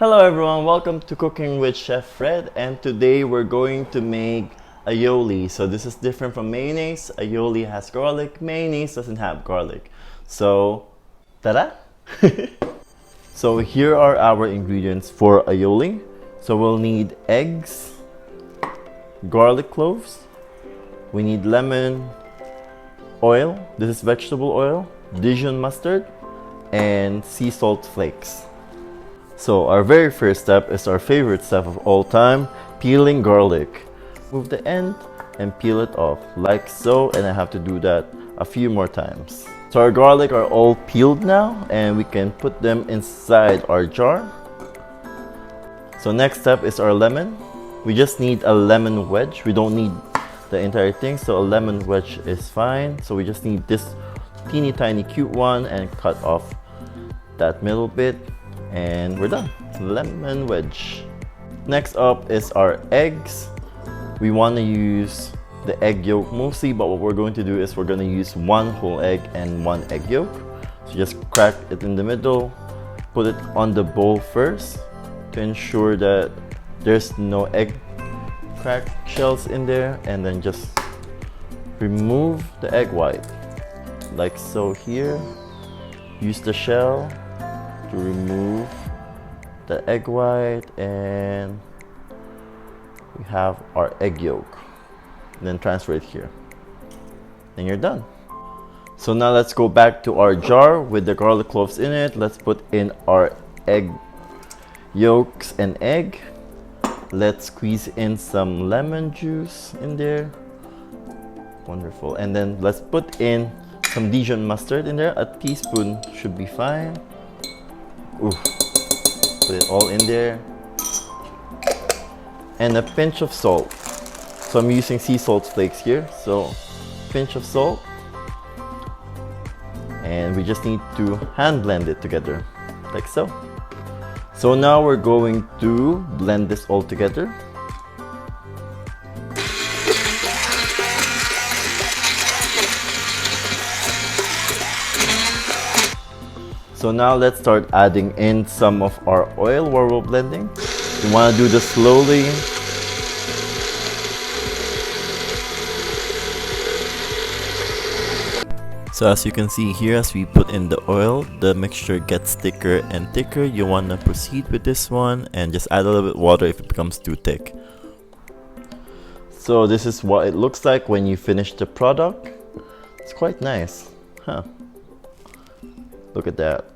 Hello everyone, welcome to Cooking with Chef Fred, and today we're going to make aioli. So this is different from mayonnaise. Aioli has garlic, mayonnaise doesn't have garlic. So, ta-da! So here are our ingredients for aioli. So we'll need eggs, garlic cloves, we need lemon, oil, this is vegetable oil, Dijon mustard, and sea salt flakes. So our very first step is our favorite step of all time, peeling garlic. Move the end and peel it off like so, and I have to do that a few more times. So our garlic are all peeled now, and we can put them inside our jar. So next step is our lemon. We just need a lemon wedge. We don't need the entire thing, so a lemon wedge is fine. So we just need this teeny tiny cute one and cut off that middle bit. And we're done. Lemon wedge. Next up is our eggs. We want to use the egg yolk mostly, but what we're going to do is we're going to use one whole egg and one egg yolk. So just crack it in the middle, put it on the bowl first to ensure that there's no egg crack shells in there, and then just remove the egg white like so here. Use the shell to remove the egg white, and we have our egg yolk. And then transfer it here, and you're done. So now let's go back to our jar with the garlic cloves in it. Let's put in our egg yolks and egg. Let's squeeze in some lemon juice in there. Wonderful. And then let's put in some Dijon mustard in there. A teaspoon should be fine. Ooh. Put it all in there. And a pinch of salt. So I'm using sea salt flakes here. So pinch of salt. And we just need to hand blend it together like so. So now we're going to blend this all together. So now let's start adding in some of our oil while we're blending. You want to do this slowly. So as you can see here, as we put in the oil, the mixture gets thicker and thicker. You want to proceed with this one and just add a little bit of water if it becomes too thick. So this is what it looks like when you finish the product. It's quite nice, huh? Look at that.